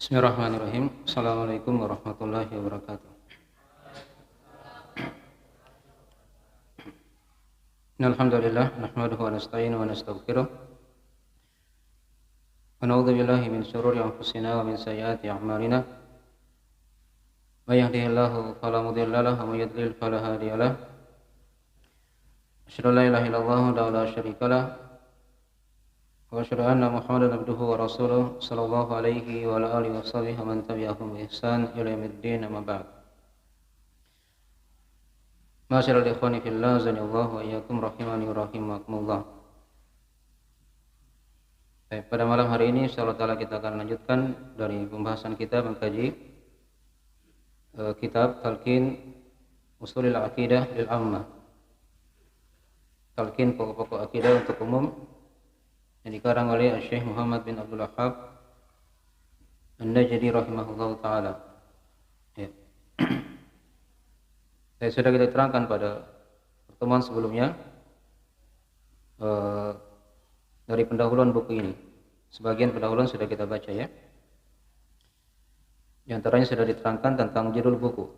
Bismillahirrahmanirrahim. Assalamualaikum warahmatullahi wabarakatuh. Alhamdulillah, nahmaduhu wa nasta'inu wa nastaghfiruh. Wa na'udzu billahi min syururi anfusina wa min sayyiati a'malina. May yahdihillahu fala mudilla lahu wa may yudlil fala hadiya lahu. Asyhadu an la ilaha illallah wa la syarika lahu. Wa asyhadu anna Muhammadan abduhu wa rasuluh sallallahu alaihi wa ala alihi wa sahbihi wa man tabi'ahum bi ihsan ila yaumiddin, amma ba'd. Ma'asyiral ikhwani fillah, azanillahu wa iyyakum rahimani wa rahimakumullah. Baik, pada malam hari ini insyaallah taala kita akan lanjutkan dari pembahasan kita mengkaji kitab Talqin Ushulil Aqidah lil Ammah. Talqin pokok-pokok akidah untuk umum yang dikarang oleh Syekh Muhammad bin Abdul Wahhab An-Najdi rahimahullahu taala. Ya. Sudah kita terangkan pada pertemuan sebelumnya dari pendahuluan buku ini. Sebagian pendahuluan sudah kita baca ya. Di antaranya sudah diterangkan tentang judul buku.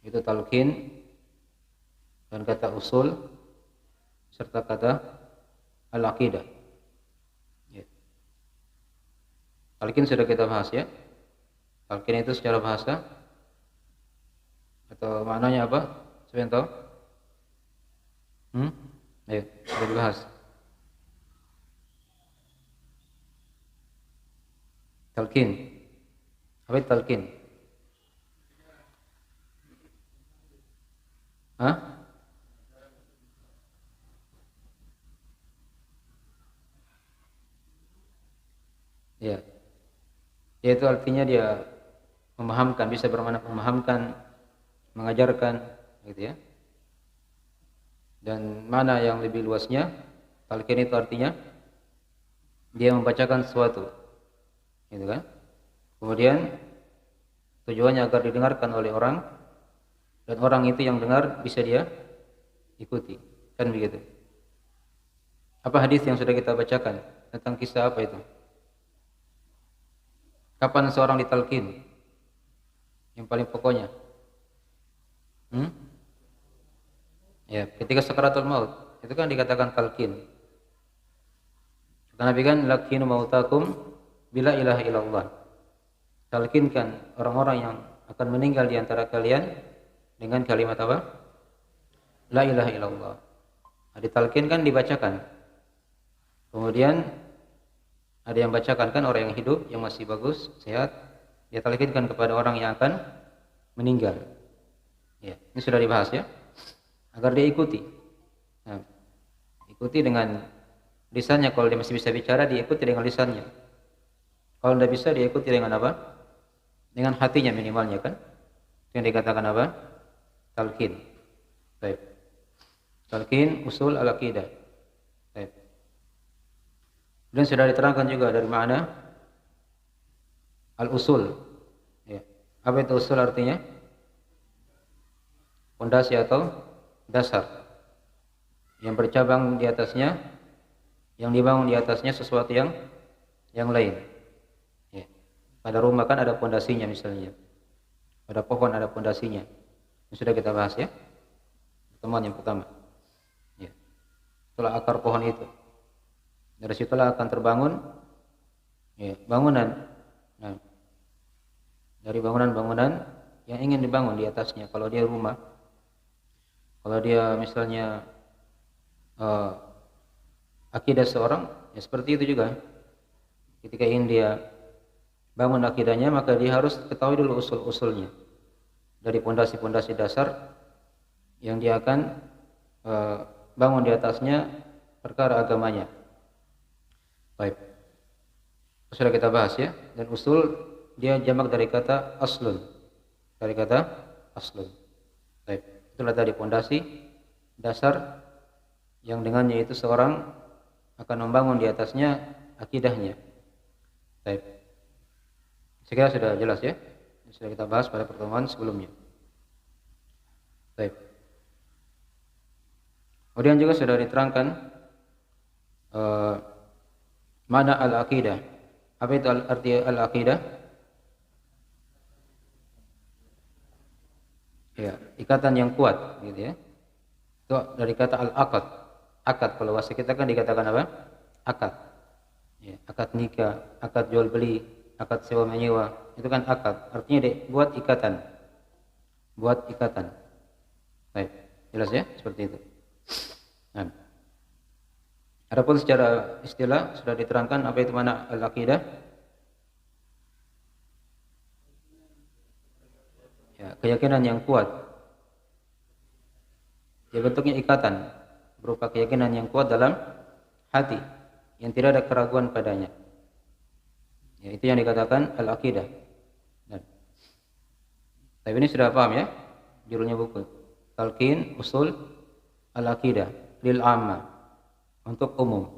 Itu talqin dan kata usul serta kata al-aqidah. Ya. Talqin sudah kita bahas ya. Talqin itu secara bahasa atau maknanya apa? Siapa yang tahu? Ayo, sudah dibahas. Talqin. Apa itu talqin? Hah? Ya. Yaitu artinya dia memahamkan, bisa bermakna memahamkan, mengajarkan, gitu ya. Dan mana yang lebih luasnya, talqin itu artinya dia membacakan sesuatu, gitu kan? Kemudian tujuannya agar didengarkan oleh orang dan orang itu yang dengar bisa dia ikuti, kan begitu. Apa hadis yang sudah kita bacakan tentang kisah apa itu? Kapan seorang ditalqin? Yang paling pokoknya. Ya, ketika sakaratul maut, itu kan dikatakan talqin. Kata Nabi kan, laqinu mautakum bila ilaha illallah. Talqinkan orang-orang yang akan meninggal di antara kalian dengan kalimat apa? La ilaha illallah. Nah, ditalqinkan dibacakan. Kemudian ada yang bacakan kan orang yang hidup, yang masih bagus, sehat, dia talqinkan kepada orang yang akan meninggal. Ya, ini sudah dibahas ya. Agar dia ikuti. Nah, ikuti dengan lisannya. Kalau dia masih bisa bicara, dia ikuti dengan lisannya. Kalau tidak bisa, dia ikuti dengan apa? Dengan hatinya minimalnya kan. Itu yang dikatakan apa? Talqin. Baik. Talqin usul al-aqidah. Baik. Dan sudah diterangkan juga dari makna al-usul. Ya. Apa itu usul artinya? Pondasi atau dasar yang bercabang di atasnya, yang dibangun di atasnya sesuatu yang lain. Ya. Pada rumah kan ada pondasinya misalnya, pada pohon ada pondasinya. Ini sudah kita bahas ya, pertemuan yang pertama. Ya. Itulah akar pohon itu. Dari situlah akan terbangun ya, bangunan. Nah, dari bangunan-bangunan yang ingin dibangun di atasnya. Kalau dia rumah, kalau dia misalnya akidah seorang, ya seperti itu juga. Ketika ingin dia bangun akidahnya, maka dia harus ketahui dulu usul-usulnya. Dari pondasi-pondasi dasar yang dia akan bangun di atasnya perkara agamanya. Baik. Sudah kita bahas ya. Dan usul dia jamak dari kata aslun. Dari kata aslun. Baik. Itulah tadi pondasi dasar yang dengannya itu seorang akan membangun di atasnya akidahnya. Baik. Saya kira sudah jelas ya. Sudah kita bahas pada pertemuan sebelumnya. Baik. Kemudian juga sudah diterangkan mana al-aqidah. Apa itu arti al-aqidah? Ya, ikatan yang kuat gitu ya. Itu dari kata al-aqad. Akad kalau bahasa kita kan dikatakan apa? Akad. Ya, akad nikah, akad jual beli, akad sewa menyewa, itu kan akad. Artinya buat ikatan. Buat ikatan. Baik, jelas ya? Seperti itu. Nah, adapun secara istilah sudah diterangkan apa itu mana al-aqidah. Ya, keyakinan yang kuat. Ya, bentuknya ikatan, berupa keyakinan yang kuat dalam hati, yang tidak ada keraguan padanya. Ya, itu yang dikatakan al-aqidah. Nah, tapi ini sudah paham ya? Judulnya buku. Talqin Usul Al-Aqidah lil Amma, untuk umum.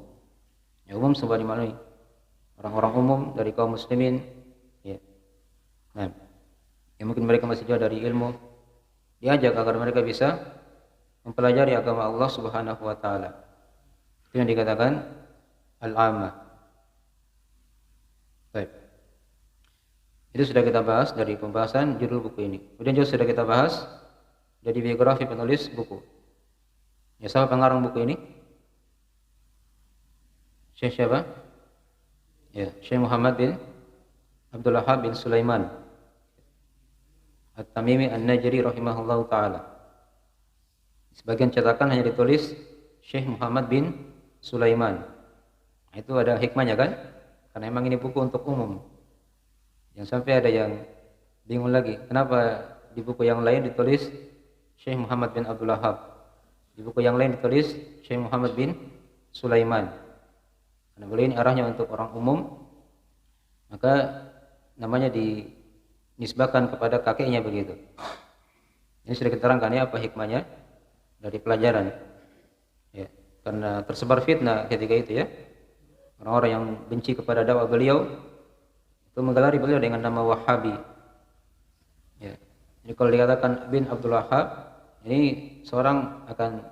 Ya, umum semua dimaknai. Orang-orang umum dari kaum muslimin, ya. Nah, ya mungkin mereka masih jauh dari ilmu, diajak agar mereka bisa mempelajari agama Allah Subhanahu wa taala. Itu yang dikatakan al-ammah. Baik. Itu sudah kita bahas dari pembahasan judul buku ini. Kemudian juga sudah kita bahas dari biografi penulis buku. Ya, siapa pengarang buku ini? Syekh siapa? Ya, Syekh Muhammad bin Abdul Wahhab bin Sulaiman At-Tamimi An-Najri rahimahullahu taala. Sebagian cetakan hanya ditulis Syekh Muhammad bin Sulaiman. Nah, itu ada hikmahnya kan? Karena memang ini buku untuk umum. Yang sampai ada yang bingung lagi, kenapa di buku yang lain ditulis Syekh Muhammad bin Abdul Wahhab, di buku yang lain ditulis Syekh Muhammad bin Sulaiman. Karena beliau ini arahnya untuk orang umum, maka namanya dinisbahkan kepada kakeknya begitu. Ini sudah diterangkan ya apa hikmahnya dari pelajaran. Ya, karena tersebar fitnah ketika itu ya. Orang-orang yang benci kepada dakwah beliau itu menggelari beliau dengan nama Wahhabi. Ya. Jadi kalau dikatakan bin Abdul Wahhab, ini seorang akan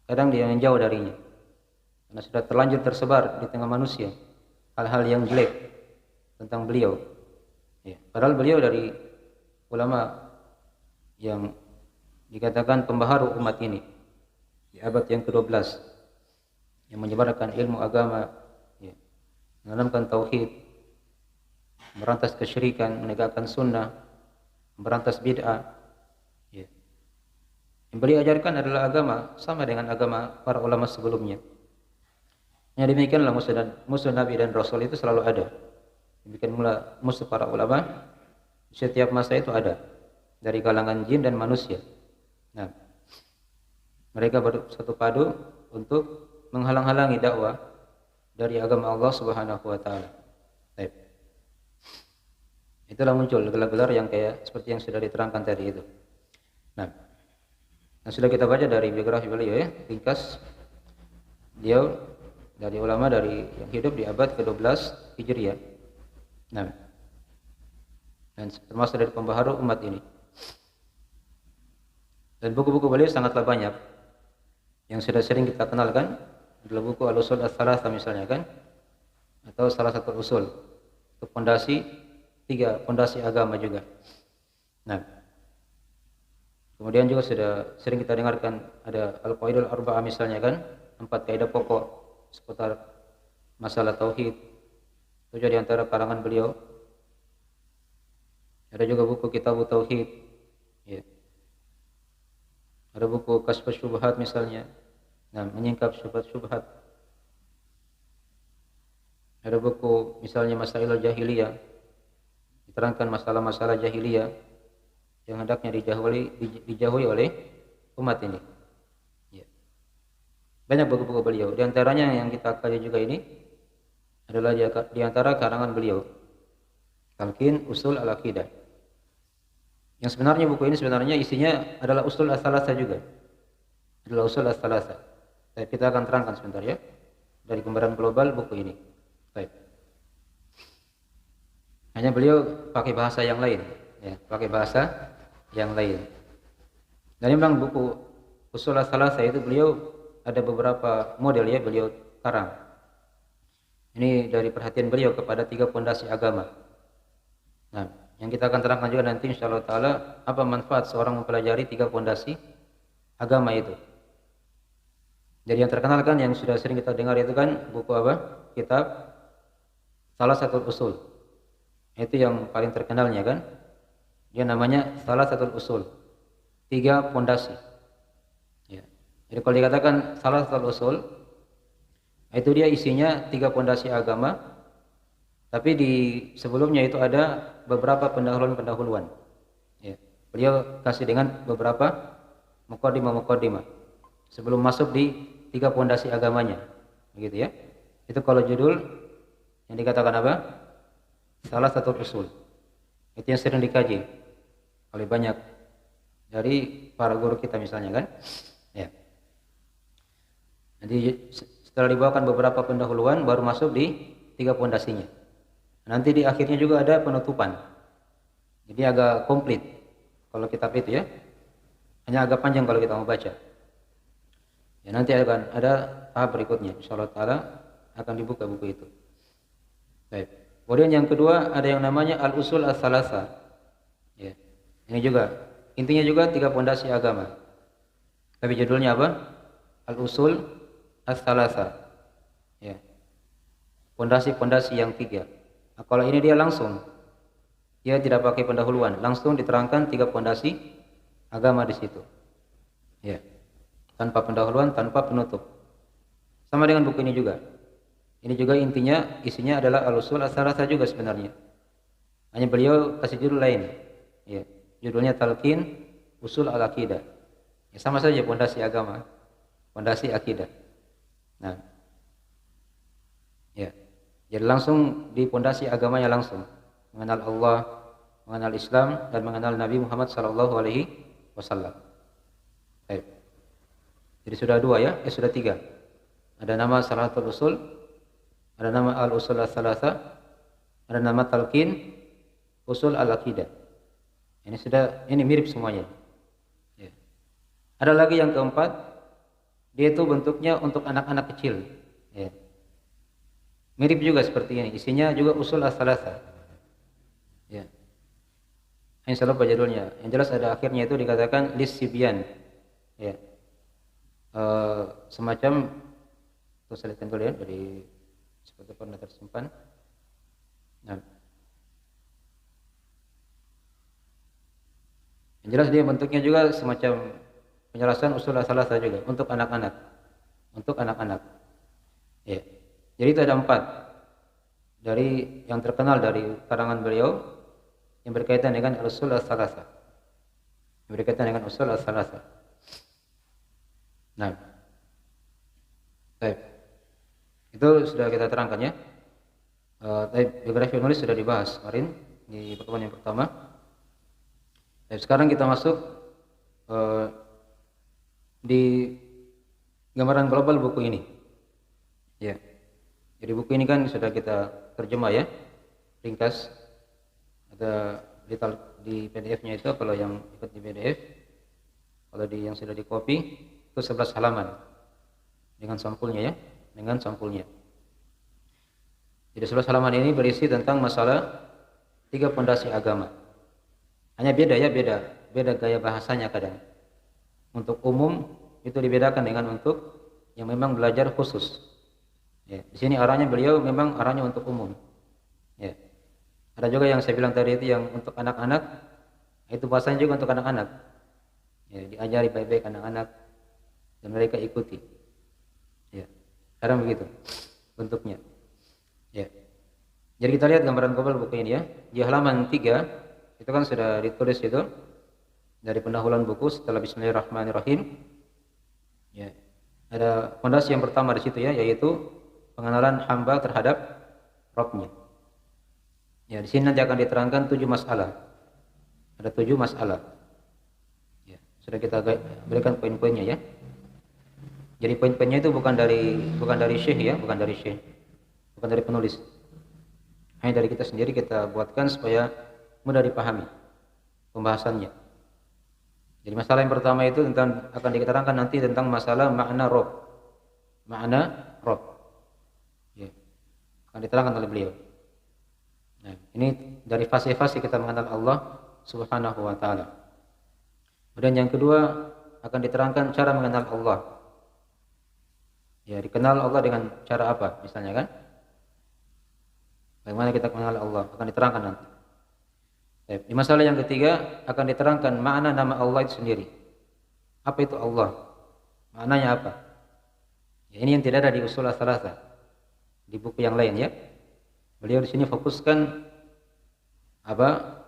kadang dia menjauh darinya. Karena sudah terlanjur tersebar di tengah manusia hal-hal yang jelek tentang beliau. Ya. Padahal beliau dari ulama yang dikatakan pembaharu umat ini di abad yang ke-12, yang menyebarkan ilmu agama, ya, menanamkan tauhid, merantas kesyirikan, menegakkan sunnah, memberantas bid'ah. Ya. Yang beliau ajarkan adalah agama sama dengan agama para ulama sebelumnya. Yang demikianlah musuh Nabi dan Rasul itu selalu ada. Demikian pula musuh para ulama setiap masa itu ada, dari kalangan jin dan manusia. Nah, mereka bersatu padu untuk menghalang-halangi dakwah dari agama Allah Subhanahu wa taala. Baik. Itulah muncul gelar-gelar yang kayak seperti yang sudah diterangkan tadi itu. Nah, sudah kita baca dari biografi beliau ya, ringkas. Dia dari ulama dari yang hidup di abad ke-12 Hijriah. Nah, dan termasuk dari pembaharu umat ini. Dan buku-buku beliau sangatlah banyak. Yang sudah sering kita kenalkan adalah buku Al-Usul Ats-Tsalatsa misalnya kan, atau salah satu usul untuk fondasi agama juga. Nah, kemudian juga sudah sering kita dengarkan ada Al-Qaidul Arba'ah misalnya kan, 4 kaidah pokok seputar masalah tauhid. Itu jadi antara karangan beliau. Ada juga buku Kitabut Tauhid. Ya. Ada buku Kasyfus Syubhat misalnya. Nah, menyingkap syubhat-syubhat. Ada buku misalnya Masailul Jahiliyah. Diterangkan masalah-masalah jahiliyah yang hendaknya dijauhi oleh umat ini. Ya. Banyak buku-buku beliau. Di antaranya yang kita kaji juga ini adalah di antara karangan beliau, Talqin Usul Al-Aqidah. Yang sebenarnya buku ini sebenarnya isinya adalah Usul Ats-Tsalatsa juga. Adalah Usul Ats-Tsalatsa. Tapi kita akan terangkan sebentar ya dari gambaran global buku ini. Baik. Hanya beliau pakai bahasa yang lain, ya, pakai bahasa yang lain. Dan memang buku Usul Ats-Tsalatsa itu beliau ada beberapa model ya beliau karang. Ini dari perhatian beliau kepada 3 pondasi agama. Nah, yang kita akan terangkan juga nanti insyaallah taala apa manfaat seorang mempelajari 3 pondasi agama itu. Jadi yang terkenal kan yang sudah sering kita dengar itu kan buku apa? Kitab Salah Satu Usul. Itu yang paling terkenalnya kan. Dia namanya Salah Satu Usul. 3 pondasi. Ya. Jadi kalau dikatakan Salah Satu Usul, itu dia isinya 3 pondasi agama. Tapi di sebelumnya itu ada beberapa pendahuluan-pendahuluan. Ya. Beliau kasih dengan beberapa muqaddimah sebelum masuk di 3 pondasi agamanya, begitu ya. Itu kalau judul yang dikatakan apa? Salah Satu Usul. Itu yang sering dikaji oleh banyak dari para guru kita misalnya kan. Ya. Nanti setelah dibawakan beberapa pendahuluan baru masuk di 3 pondasinya. Nanti di akhirnya juga ada penutupan. Jadi agak komplit kalau kitab itu ya. Hanya agak panjang kalau kita mau baca. Ya, nanti akan ada tahap berikutnya. Insyaallah taala akan dibuka buku itu. Baik. Kemudian yang kedua ada yang namanya Al-Usul Ats-Tsalatsa. Ya. Ini juga intinya juga 3 pondasi agama. Tapi judulnya apa? Al-Usul Ats-Tsalatsa. Ya. Pondasi-pondasi yang 3. Nah, kalau ini dia langsung, dia tidak pakai pendahuluan, langsung diterangkan 3 pondasi agama di situ. Ya, tanpa pendahuluan, tanpa penutup. Sama dengan buku ini juga. Ini juga intinya, isinya adalah Al-Usul Ats-Tsalatsa juga sebenarnya. Hanya beliau kasih judul lain. Ya, judulnya Talqin Usul Al-Aqidah. Ya, sama saja pondasi agama, pondasi akidah. Nah, ya. Jadi langsung di pondasi agamanya langsung mengenal Allah, mengenal Islam dan mengenal Nabi Muhammad sallallahu alaihi wasallam. Baik. Jadi sudah 2 ya, sudah 3. Ada nama Salatul Usul, ada nama Al-Usul Ats-Tsalatsa, ada nama Talqin Usul Al-Aqidah. Ini mirip semuanya. Ya. Ada lagi yang keempat, dia itu bentuknya untuk anak-anak kecil. Ya. Mirip juga seperti ini, isinya juga Usul Ats-Tsalatsa. Ya. Insya Allah judulnya. Yang jelas ada akhirnya itu dikatakan Lis-Sibyan. Ya. Semacam itu saya lihat dulu ya dari seperti pernah tersimpan. Nah. Yang jelas dia bentuknya juga semacam penjelasan Usul Ats-Tsalatsa juga untuk anak-anak. Untuk anak-anak. Ya. Jadi itu ada 4 dari yang terkenal dari karangan beliau yang berkaitan dengan Usul Ats-Tsalatsa. Berkaitan dengan Usul Ats-Tsalatsa. Nah, baik. Itu sudah kita terangkan ya. Biografi penulis sudah dibahas kemarin di pertemuan yang pertama. Baik, sekarang kita masuk di gambaran global buku ini. Ya. Jadi buku ini kan sudah kita terjemah ya, ringkas. Ada di PDF-nya itu kalau yang ikut di PDF, kalau yang sudah di copy itu 11 halaman dengan sampulnya ya, dengan sampulnya. Jadi 11 halaman ini berisi tentang masalah 3 pondasi agama. Hanya beda ya, beda gaya bahasanya kadang. Untuk umum itu dibedakan dengan untuk yang memang belajar khusus. Ya, di sini arahnya beliau memang arahnya untuk umum. Ya. Ada juga yang saya bilang tadi itu yang untuk anak-anak, itu bahasanya juga untuk anak-anak. Ya, diajari baik-baik anak-anak dan mereka ikuti. Ya. Sekarang begitu bentuknya. Ya. Jadi kita lihat gambaran global buku ini ya. Di halaman 3 itu kan sudah ditulis itu dari pendahuluan buku setelah Bismillahirrahmanirrahim. Ya. Ada fondasi yang pertama di situ ya, yaitu pengenalan hamba terhadap Rabbnya. Ya, di sini nanti akan diterangkan 7 masalah. Ada 7 masalah. Ya, sudah kita berikan poin-poinnya ya. Jadi poin-poinnya itu bukan dari syekh ya, bukan dari penulis. Hanya dari kita sendiri kita buatkan supaya mudah dipahami pembahasannya. Jadi masalah yang pertama itu akan diterangkan nanti tentang masalah makna Rabb. Makna Rabb. akan diterangkan oleh beliau. Nah, ini dari fase-fase kita mengenal Allah Subhanahu wa taala. Kemudian yang kedua akan diterangkan cara mengenal Allah. Ya, dikenal Allah dengan cara apa? Misalnya kan? Bagaimana kita mengenal Allah akan diterangkan nanti. Di masalah yang ketiga akan diterangkan makna nama Allah itu sendiri. Apa itu Allah? Maknanya apa? Ya, ini yang tidak ada di usul ats-tsalatsah, di buku yang lain ya. Beliau di sini fokuskan apa?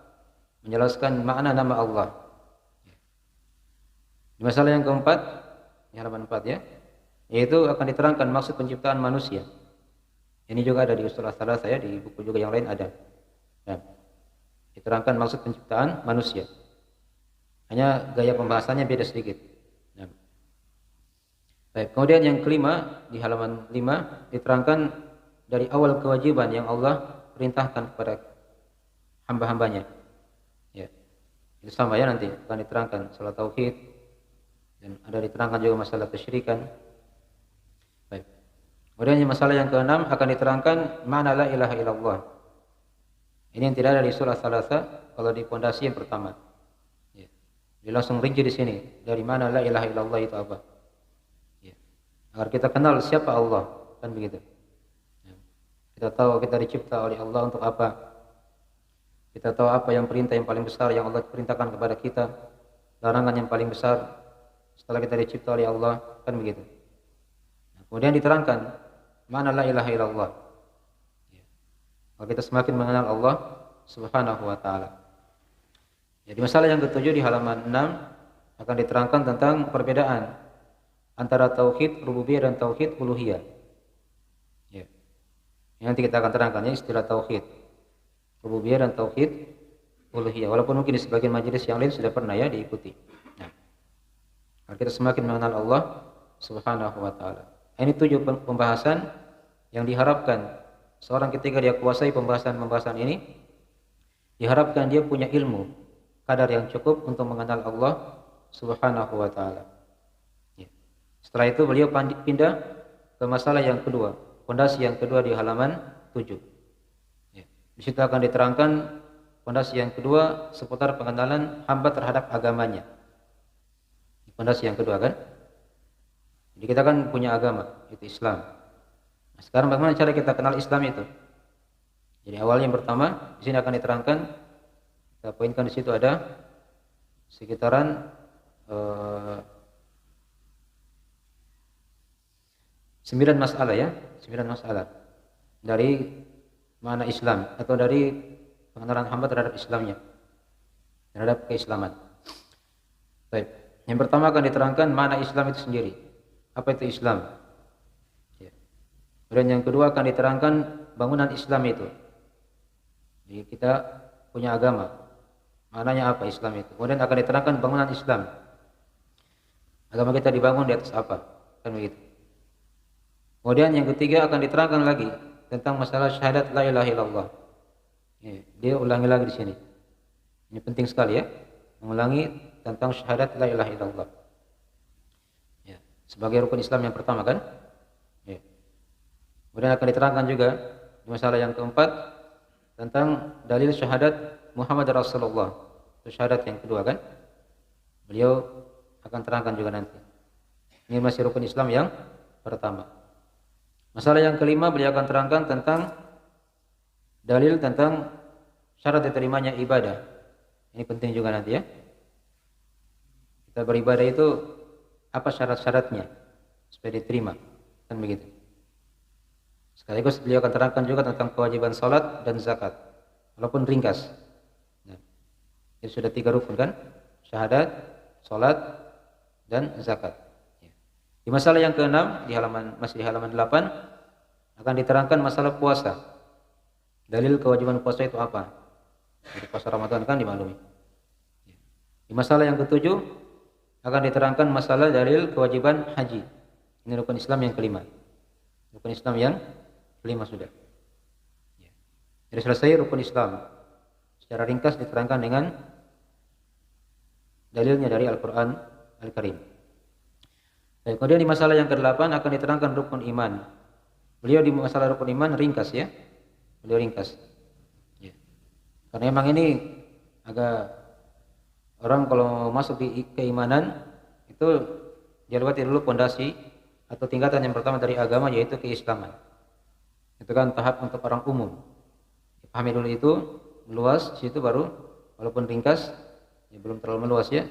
Menjelaskan makna nama Allah. Di masalah yang keempat, di halaman 4 ya, yaitu akan diterangkan maksud penciptaan manusia. Ini juga ada di usul ats-tsalatsah ya, di buku juga yang lain ada. Ya. Diterangkan maksud penciptaan manusia. Hanya gaya pembahasannya beda sedikit. Ya. Baik, kemudian yang kelima di halaman 5 diterangkan dari awal kewajiban yang Allah perintahkan kepada hamba-hambanya. Ya. Itu sama ya, nanti akan diterangkan salat tauhid dan ada diterangkan juga masalah kesyirikan. Baik. Kemudian masalah yang keenam akan diterangkan makna la ilaha illallah. Ini yang tidak ada di surah ats-tsalatsah kalau di pondasi yang pertama. Ya. Dia langsung rinci di sini dari mana la ilaha illallah itu apa. Ya. Agar kita kenal siapa Allah, kan begitu. Ya. Kita tahu kita dicipta oleh Allah untuk apa. Kita tahu apa yang perintah yang paling besar yang Allah perintahkan kepada kita, larangan yang paling besar setelah kita dicipta oleh Allah, kan begitu. Nah, kemudian diterangkan mana la ilaha illallah. Kita semakin mengenal Allah Subhanahu wa taala. Jadi masalah yang ketujuh di halaman 6 akan diterangkan tentang perbedaan antara tauhid rububiyah dan tauhid uluhiyah. Ya. Nanti kita akan terangkan ya istilah tauhid rububiyah dan tauhid uluhiyah. Walaupun mungkin di sebagian majelis yang lain sudah pernah ya diikuti. Nah, kita semakin mengenal Allah Subhanahu wa taala. Ini 7 pembahasan yang diharapkan seorang ketika dia kuasai pembahasan ini, diharapkan dia punya ilmu kadar yang cukup untuk mengenal Allah Subhanahu wa taala. Ya. Setelah itu beliau pindah ke masalah yang kedua, fondasi yang kedua di halaman 7. Ya. Di situ akan diterangkan fondasi yang kedua seputar pengenalan hamba terhadap agamanya. Fondasi yang kedua kan? Jadi kita kan punya agama, itu Islam. Sekarang bagaimana cara kita kenal Islam itu? Jadi awalnya yang pertama di sini akan diterangkan, kita poinkan di situ ada sekitaran 9 masalah ya, 9 masalah dari mana Islam atau dari pengenalan hamba terhadap Islamnya, terhadap keislaman. Baik, yang pertama akan diterangkan mana Islam itu sendiri. Apa itu Islam? Kemudian yang kedua akan diterangkan bangunan Islam itu. Jadi kita punya agama. Maknanya apa Islam itu? Kemudian akan diterangkan bangunan Islam. Agama kita dibangun di atas apa? Kan begitu. Kemudian yang ketiga akan diterangkan lagi tentang masalah syahadat la ilaha illallah. Dia ulangi lagi di sini. Ini penting sekali ya. Mengulangi tentang syahadat la ilaha illallah. Ya, sebagai rukun Islam yang pertama kan? Kemudian akan diterangkan juga di masalah yang keempat tentang dalil syahadat Muhammad Rasulullah. Itu syahadat yang kedua kan? Beliau akan terangkan juga nanti. Ini masih rukun Islam yang pertama. Masalah yang kelima beliau akan terangkan tentang dalil tentang syarat diterimanya ibadah. Ini penting juga nanti ya. Kita beribadah itu apa syarat-syaratnya supaya diterima? Kan begitu. Sekaligus beliau akan terangkan juga tentang kewajiban salat dan zakat, walaupun ringkas. Nah, itu sudah 3 rukun kan? Syahadat, salat, dan zakat. Di masalah yang keenam masih di halaman 8 akan diterangkan masalah puasa. Dalil kewajiban puasa itu apa? Jadi puasa Ramadan kan dimaklumi. Di masalah yang ketujuh akan diterangkan masalah dalil kewajiban haji. Ini rukun Islam yang kelima. Rukun Islam yang kelima sudah. Jadi selesai rukun Islam. Secara ringkas diterangkan dengan dalilnya dari Al-Quran Al-Karim. Dan kemudian di masalah yang ke-8 akan diterangkan rukun iman. Beliau di masalah rukun iman ringkas ya. Beliau ringkas. Ya. Karena memang ini agak orang kalau masuk di keimanan itu dia lewati dulu pondasi atau tingkatan yang pertama dari agama yaitu keislaman. Itu kan tahap untuk orang umum. Pahami dulu itu meluas, situ baru walaupun ringkas ya belum terlalu meluas ya,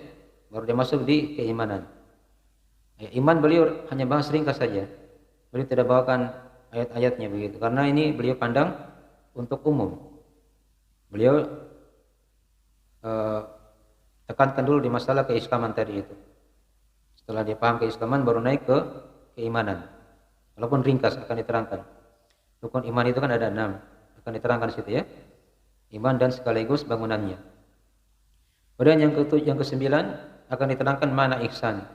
baru dia masuk di keimanan. Ya, iman beliau hanya bahas ringkas saja. Beliau tidak bawakan ayat-ayatnya begitu karena ini beliau pandang untuk umum. Beliau tekankan dulu di masalah keislaman tadi itu. Setelah dia paham keislaman baru naik ke keimanan. Walaupun ringkas akan diterangkan. Rukun iman itu kan ada 6, akan diterangkan di situ ya. Iman dan sekaligus bangunannya. Kemudian yang kesembilan akan diterangkan mana ihsan.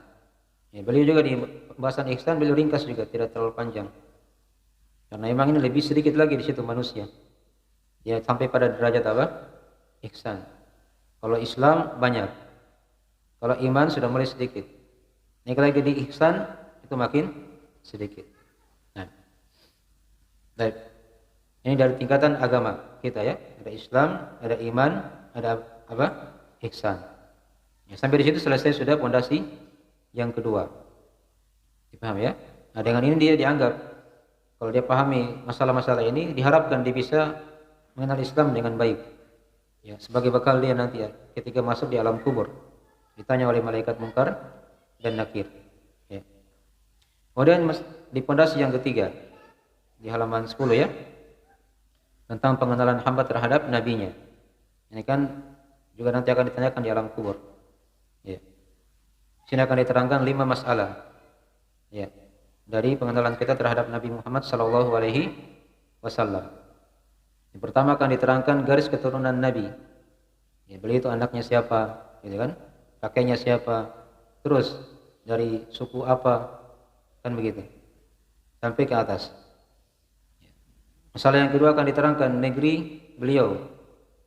Ya, beliau juga di pembahasan ihsan beliau ringkas juga, tidak terlalu panjang. Karena memang ini lebih sedikit lagi di situ manusia. Ya sampai pada derajat apa? Ihsan. Kalau Islam banyak. Kalau iman sudah mulai sedikit. Naik lagi di ihsan itu makin sedikit. Nah. Baik. Ini dari tingkatan agama kita ya. Ada Islam, ada iman, ada apa? Ihsan. Ya, sampai di situ selesai sudah pondasi yang kedua. Dipaham ya? Nah, dengan ini dia dianggap kalau dia pahami masalah-masalah ini diharapkan dia bisa mengenal Islam dengan baik. Ya, sebagai bekal dia nanti ya ketika masuk di alam kubur. Ditanya oleh malaikat Munkar dan Nakir. Ya. Kemudian di pondasi yang ketiga di halaman 10 ya. Tentang pengenalan hamba terhadap nabinya. Ini kan juga nanti akan ditanyakan di alam kubur. Ya. Sini akan diterangkan 5 masalah. Ya. Dari pengenalan kita terhadap Nabi Muhammad sallallahu alaihi wasallam. Yang pertama akan diterangkan garis keturunan Nabi. Ya, beliau itu anaknya siapa, gitu kan? Kakeknya siapa? Terus dari suku apa? Kan begitu. Sampai ke atas. Masalah yang kedua akan diterangkan negeri beliau.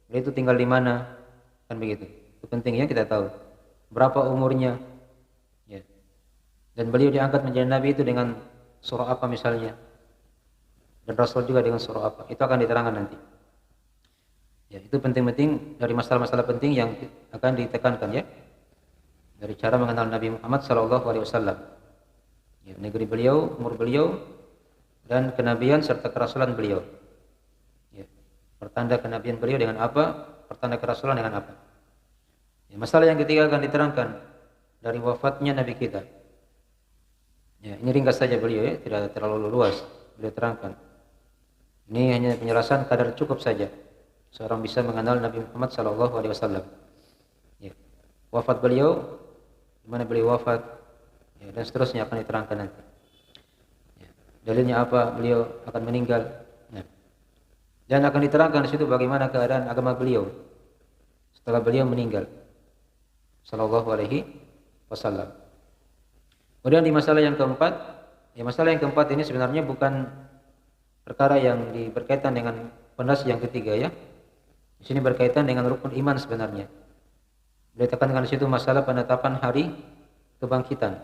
Beliau itu tinggal di mana? Kan begitu. Itu penting ya kita tahu. Berapa umurnya? Ya. Dan beliau diangkat menjadi nabi itu dengan surah apa misalnya? Dan Rasul juga dengan surah apa? Itu akan diterangkan nanti. Ya, itu penting-penting dari masalah-masalah penting yang akan ditekankan ya. Dari cara mengenal Nabi Muhammad sallallahu alaihi wasallam. Ya, negeri beliau, umur beliau, dan kenabian serta kerasulan beliau. Ya. Pertanda kenabian beliau dengan apa? Pertanda kerasulan dengan apa? Ya, masalah yang ketiga akan diterangkan dari wafatnya Nabi kita. Ya, ini ringkas saja beliau ya, tidak terlalu luas. Beliau terangkan. Ini hanya penjelasan kadar cukup saja. Seorang bisa mengenal Nabi Muhammad SAW. Ya. Wafat beliau, di mana beliau wafat, ya, dan seterusnya akan diterangkan nanti. Ya. Dalilnya apa? Beliau akan meninggal. Ya. Dan akan diterangkan di situ bagaimana keadaan agama beliau setelah beliau meninggal. Sallallahu alaihi wasallam. Kemudian di masalah yang keempat, masalah yang keempat ini sebenarnya bukan perkara yang berkaitan dengan pondasi yang ketiga ya. Di sini berkaitan dengan rukun iman sebenarnya. Beliau tekankan di situ masalah penetapan hari kebangkitan.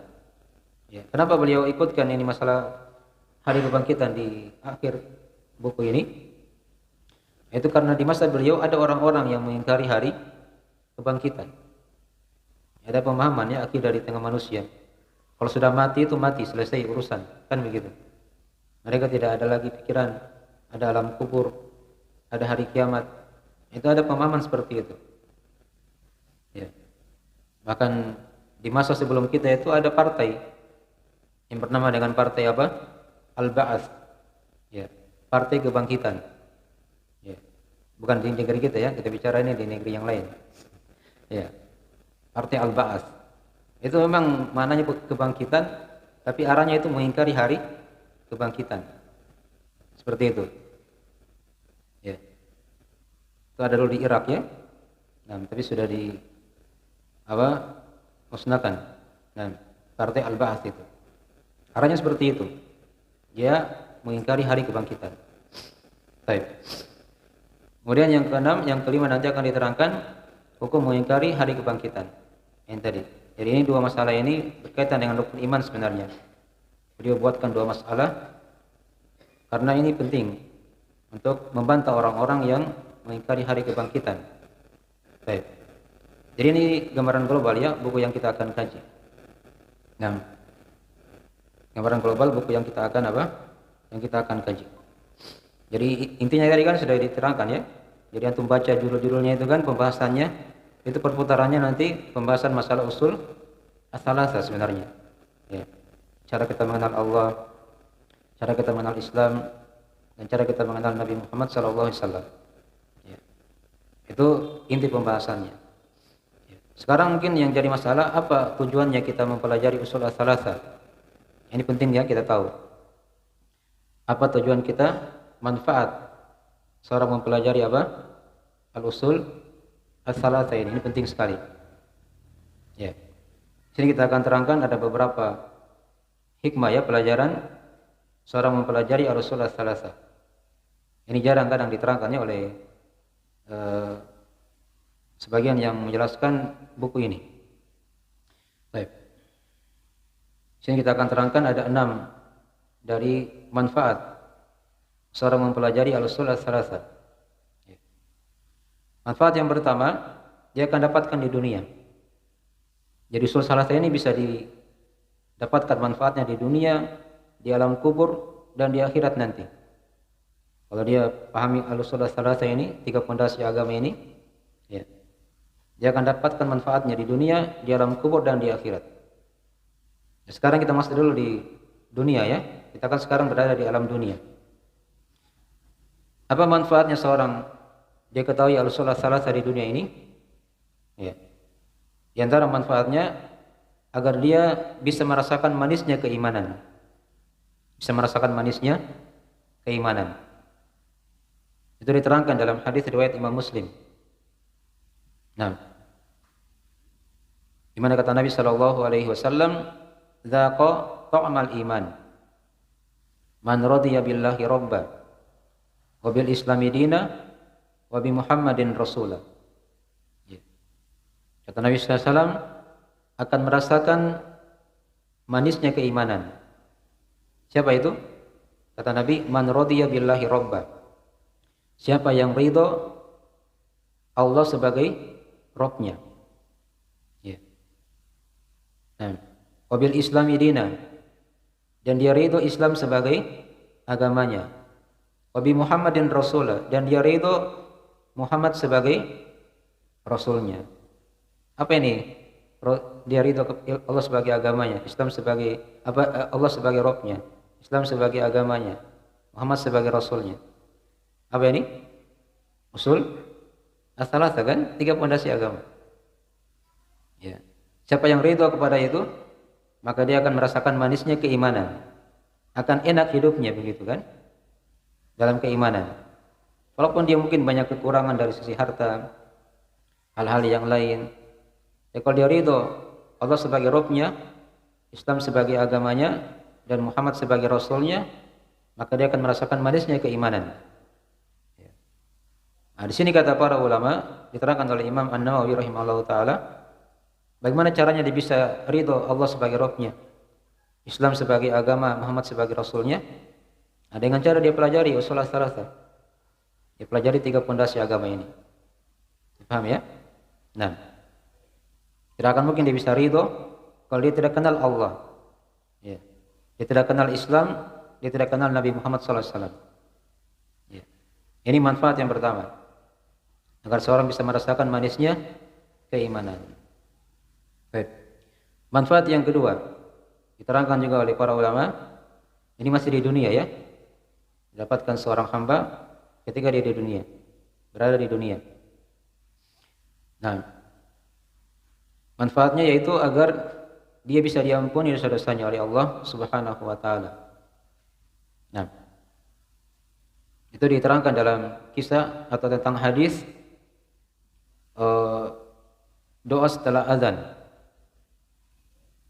Ya, kenapa beliau ikutkan ini masalah hari kebangkitan di akhir buku ini? Itu karena di masa beliau ada orang-orang yang mengingkari hari kebangkitan. Ada pemahaman ya akidah di tengah manusia. Kalau sudah mati itu mati, selesai urusan, kan begitu. Mereka tidak ada lagi pikiran ada alam kubur, ada hari kiamat. Itu ada pemahaman seperti itu. Ya. Bahkan di masa sebelum kita itu ada partai yang bernama dengan partai apa? Al-Ba'ats. Ya, partai kebangkitan. Ya. Bukan di negeri kita ya, kita bicara ini di negeri yang lain. Ya. Partai Al-Ba'ats. Itu memang maknanya kebangkitan, tapi arahnya itu mengingkari hari kebangkitan. Seperti itu. Ya. Itu ada dulu di Irak ya. Nah, tapi sudah musnahkan. Nah, partai Al-Ba'ats itu. Arahnya seperti itu. Dia mengingkari hari kebangkitan. Baik. Kemudian yang keenam, yang kelima nanti akan diterangkan hukum mengingkari hari kebangkitan. Yang tadi. Jadi ini dua masalah ini berkaitan dengan rukun iman sebenarnya. Beliau buatkan dua masalah Karena ini penting untuk membantah orang-orang yang mengingkari hari kebangkitan. Baik. Jadi ini gambaran global ya, buku yang kita akan kaji. Nah, gambaran global buku yang kita akan apa? Yang kita akan kaji. Jadi intinya tadi kan sudah diterangkan ya. Jadi antum baca judul-judulnya itu kan pembahasannya, itu perputarannya nanti pembahasan masalah usul as-salasah sebenarnya. Ya. Cara kita mengenal Allah, cara kita mengenal Islam, dan cara kita mengenal Nabi Muhammad SAW. Ya. Itu inti pembahasannya. Ya. Sekarang mungkin yang jadi masalah apa tujuannya kita mempelajari usul as-salasah? Ini penting ya kita tahu. Apa tujuan kita? Manfaat seorang mempelajari apa? Al-usul as-salasah ini penting sekali. Ya. Sini kita akan terangkan ada beberapa hikmah ya pelajaran seorang mempelajari al-usul as-salasah. Ini jarang kadang diterangkannya oleh sebagian yang menjelaskan buku ini. Baik. Sini kita akan terangkan ada 6 dari manfaat seorang mempelajari al-usul as-salasah. Manfaat yang pertama, dia akan dapatkan di dunia. Jadi usul salasah ini bisa didapatkan manfaatnya di dunia, di alam kubur, dan di akhirat nanti. Kalau dia pahami al-usul salasah ini, 3 pondasi agama ini, ya, dia akan dapatkan manfaatnya di dunia, di alam kubur, dan di akhirat. Nah, sekarang kita masuk dulu di dunia ya. Kita kan sekarang berada di alam dunia. Apa manfaatnya seorang dia ketahui al-usul salasah di dunia ini? Ya. Di antara manfaatnya agar dia bisa merasakan manisnya keimanan. Bisa merasakan manisnya keimanan. Itu diterangkan dalam hadis riwayat Imam Muslim. Nah, di mana kata Nabi sallallahu alaihi wasallam, "Dzaqa ta'mal iman. Man radiya billahi rabba wa bil islami dina wa bi Muhammadin rasulah." Ya. Kata Nabi sallallahu alaihi wasallam akan merasakan manisnya keimanan. Siapa itu? Kata Nabi, man radiya billahi rabba. Siapa yang ridho Allah sebagai Rabb-nya. Ya. Nah, wabil islami dina, dan dia ridho Islam sebagai agamanya. Wabi Muhammadin rasulah, dan dia ridho Muhammad sebagai rasulnya. Apa ini? Dia ridho Allah sebagai agamanya, Islam sebagai apa? Allah sebagai Rabb-nya, Islam sebagai agamanya, Muhammad sebagai rasulnya. Apa ini? Usul as-salasah kan? 3 pondasi agama. Ya. Siapa yang ridho kepada itu, maka dia akan merasakan manisnya keimanan. Akan enak hidupnya begitu kan? Dalam keimanan. Walaupun dia mungkin banyak kekurangan dari sisi harta, hal-hal yang lain. Ya, kalau dia ridho Allah sebagai Rabb-nya, Islam sebagai agamanya, dan Muhammad sebagai rasulnya, maka dia akan merasakan manisnya keimanan. Nah, di sini kata para ulama, diterangkan oleh Imam An-Nawawi rahimahullah taala, bagaimana caranya dia bisa ridho Allah sebagai Rabb-nya, Islam sebagai agama, Muhammad sebagai rasulnya. Nah, dengan cara dia pelajari usul as-salasah. Dia pelajari 3 pondasi agama ini. Paham ya? Nah, tidak akan mungkin dia bisa ridho kalau dia tidak kenal Allah. Ya. Dia tidak kenal Islam, dia tidak kenal Nabi Muhammad SAW. Ya. Ini manfaat yang pertama. Agar seorang bisa merasakan manisnya keimanan. Baik. Manfaat yang kedua diterangkan juga oleh para ulama. Ini masih di dunia ya. Dapatkan seorang hamba ketika dia di dunia, berada di dunia. Nah, manfaatnya yaitu agar dia bisa diampuni dosa-dosanya oleh Allah Subhanahu wa taala. Nah, itu diterangkan dalam kisah atau tentang hadis doa setelah azan.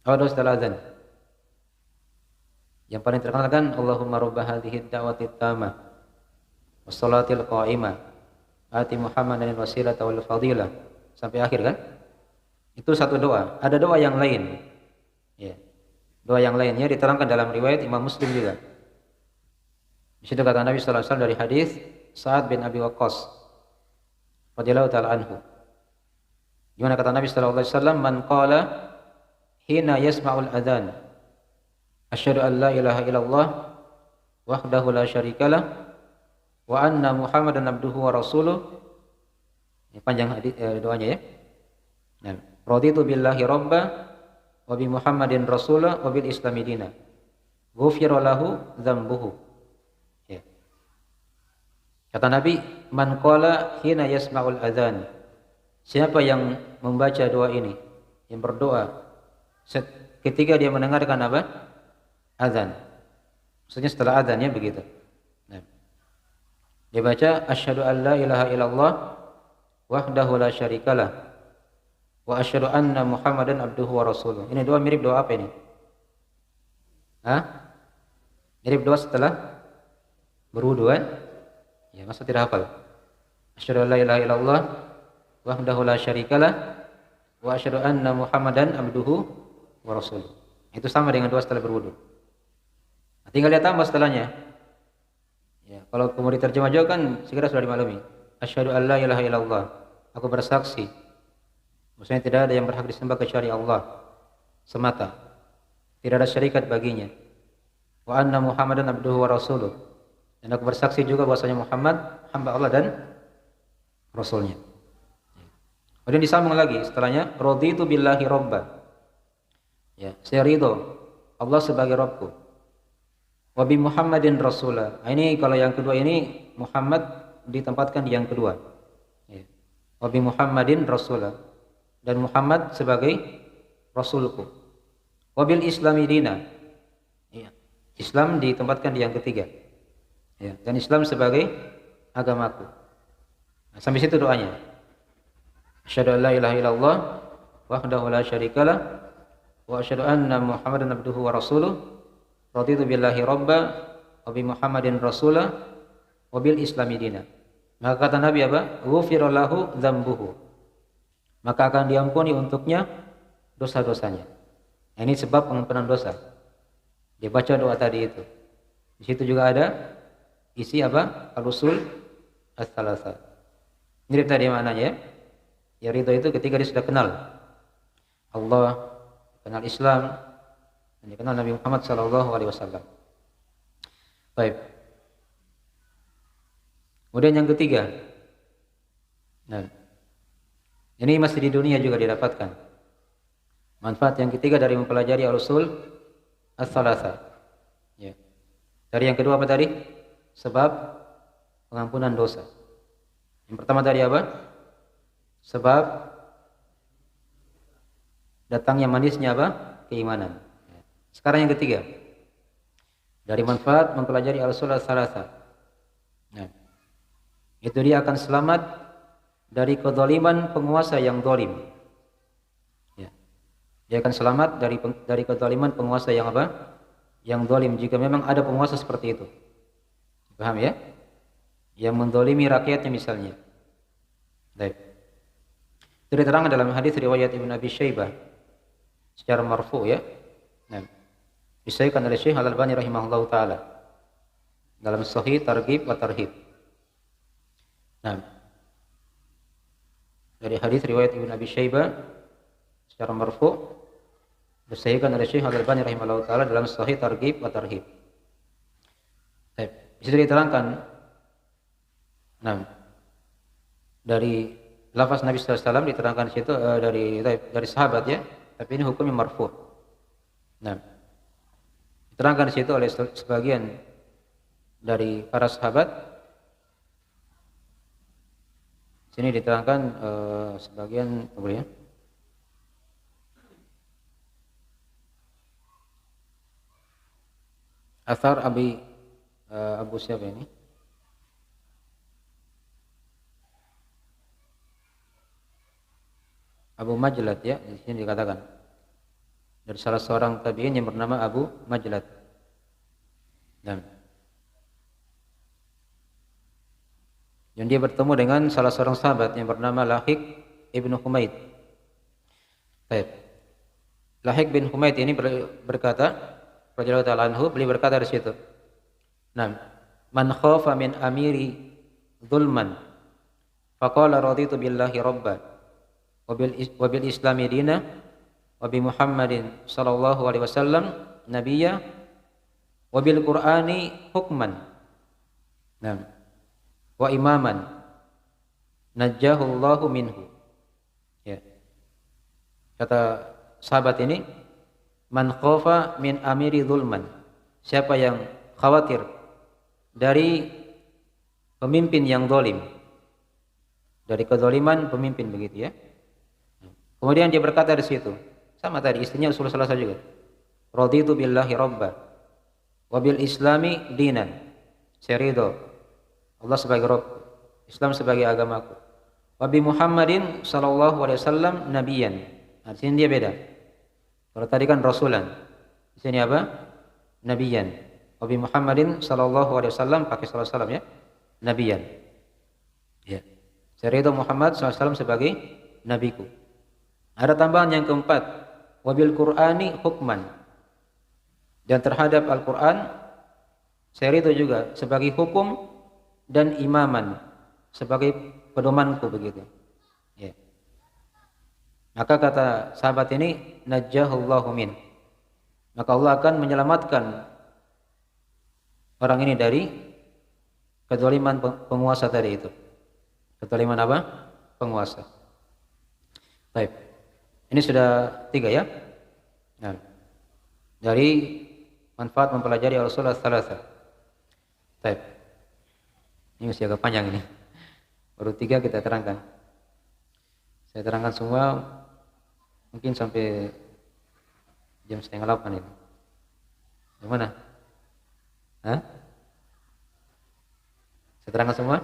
Doa setelah azan. Yang paling terkenal kan Allahumma rabb hadhihi ad-da'wati at-tammah was-salatil qa'imah ati Muhammadan al-wasilata wal fadilah sampai akhir kan? Itu satu doa. Ada doa yang lain. Ya. Doa yang lainnya diterangkan dalam riwayat Imam Muslim juga. Di situ kata Nabi sallallahu alaihi wasallam dari hadis Sa'ad bin Abi Waqqas radhiyallahu taala anhu. Gimana kata Nabi sallallahu alaihi wasallam, "Man qala hina yasma'ul adzan, asyhadu an la ilaha illallah wahdahu la syarikalah wa anna Muhammadan abduhu wa rasuluh." Ini panjang doanya ya. Nah, raditu billahi rabba wa bi Muhammadin rasulah wa bil islami dina. Ghufira lahu dzambuhu. Ya. Kata Nabi, man qala hina yasma'ul adzan. Siapa yang membaca doa ini, yang berdoa ketika dia mendengarkan apa? Azan. Maksudnya setelah azan ya begitu. Nah. Dia baca asyhadu an la ilaha illallah wahdahu la syarikalah wa asyhadu anna Muhammadan abduhu wa rasuluh. Ini doa mirip doa apa ini? Hah? Mirip doa setelah berwudu kan? Ya, masa tidak hafal? Asyhadu an la ilaha illallah wahdahu la syarikalah wa asyhadu anna Muhammadan abduhu wa rasuluh. Itu sama dengan doa setelah berwudu. Nah, tinggal lihat tambah setelahnya. Ya, kalau kemudian diterjemah juga kan segera sudah dimaklumi. Asyhadu an la ilaha illallah. Aku bersaksi maksudnya tidak ada yang berhak disembah kecuali Allah semata. Tidak ada syarikat baginya. Wa anna Muhammadan abduhu wa rasuluh. Dan aku bersaksi juga bahwasanya Muhammad hamba Allah dan rasulnya. Kemudian disambung lagi setelahnya raditu billahi robba. Ya, saya ridho Allah sebagai Rabbku. Wa bi Muhammadin rasulah. Nah, ini kalau yang kedua ini Muhammad ditempatkan di yang kedua. Ya. Wa bi Muhammadin rasulah. Dan Muhammad sebagai rasulku. Wa bil islami dina. Ya. Islam ditempatkan di yang ketiga. Ya. Dan Islam sebagai agamaku. Nah, sampai situ doanya. Asyhadu an la ilaha illallah wahdahu la syarikalah wa asyhadu anna Muhammadan abduhu wa rasuluh. Raditu billahi rabba wa bi Muhammadin rasulah wa bil islami dina. Maka kata Nabi apa? Ghufira lahu dzambuhu. Maka akan diampuni untuknya dosa-dosanya. Nah, ini sebab pengampunan dosa. Dia baca doa tadi itu. Di situ juga ada isi apa? Al-usul ats-tsalatsa. Mirip tadi maknanya ya. Ya ridho itu ketika dia sudah kenal Allah, kenal Islam, dan dikenal Nabi Muhammad sallallahu alaihi wasallam. Baik. Kemudian yang ketiga. Nah, ini masih di dunia juga didapatkan. Manfaat yang ketiga dari mempelajari al-usul ats-tsalatsa. Ya. Dari yang kedua apa tadi? Sebab pengampunan dosa. Yang pertama tadi apa? Sebab datangnya manisnya apa? Keimanan. Sekarang yang ketiga. Dari manfaat mempelajari al-usul ats-tsalatsa. Nah, itu dia akan selamat dari kezaliman penguasa yang zalim. Ya. Dia akan selamat dari kezaliman penguasa yang apa? Yang zalim jika memang ada penguasa seperti itu. Paham ya? Yang menzalimi rakyatnya misalnya. Baik. Itu diterangkan dalam hadis riwayat Ibnu Abi Syaibah secara marfu ya. Nah, disahihkan oleh Syekh Al-Albani rahimahullahu taala dalam Sahih Targhib wa Tarhib. Nah, dari hadis riwayat Ibnu Abi Syaibah secara marfu disahihkan oleh Syekh Al-Albani rahimahullahu taala dalam Sahih Targhib wa Tarhib. Baik, di situ diterangkan dari lafaz Nabi sallallahu alaihi wasallam diterangkan di situ dari sahabat ya, tapi ini hukumnya marfu. Nah, diterangkan di situ oleh sebagian dari para sahabat. Sini diterangkan sebagian boleh ya. Athar Abu siapa ini? Abu Majlad ya, di sini dikatakan dari salah seorang tabi'in yang bernama Abu Majlad. Dan dia bertemu dengan salah seorang sahabat yang bernama Lahik ibn Humaid. Baik. Lahik bin Humaid ini berkata, radhiyallahu ta'ala anhu, beliau berkata di situ. Nah, man khafa min amiri zulman faqala raditu billahi rabba wa bil islami dina wa bi Muhammadin sallallahu alaihi wasallam nabiyya wa bil qur'ani hukman wa imaman najjahu Allahu minhu. Ya. Kata sahabat ini, man khafa min amiri zulman, siapa yang khawatir dari pemimpin yang zalim, dari kezaliman pemimpin, begitu ya. Kemudian dia berkata di situ, sama tadi istrinya usul selasa juga, raditu billahi rabba wa bil islami dinan, saya ridho Allah sebagai Rabb, Islam sebagai agamaku, wa bi Muhammadin sallallahu alaihi wasallam nabiyan. Nah, di sini dia beda. Kalau tadi kan rasulan, di sini apa? Nabiyan. Wa bi Muhammadin sallallahu alaihi wasallam, pakai sallallahu alaihi wasallam ya, nabiyan. Ya. Saya ridho Muhammad sallallahu alaihi wasallam sebagai nabiku. Ada tambahan yang keempat, wabil Qur'ani hukman, dan terhadap Al-Quran saya ridho juga sebagai hukum dan imaman, sebagai pedomanku, begitu. Ya. Maka kata sahabat ini, najjahullahu min, maka Allah akan menyelamatkan orang ini dari kezaliman penguasa tadi itu. Kezaliman apa? Penguasa. Baik. Ini sudah 3 ya. Nah, dari manfaat mempelajari al-usul ats-tsalatsah. Baik. Ini masih agak panjang ini. Baru 3 kita terangkan. Saya terangkan semua mungkin sampai jam 7:30 ini. Gimana? Hah? Saya terangkan semua?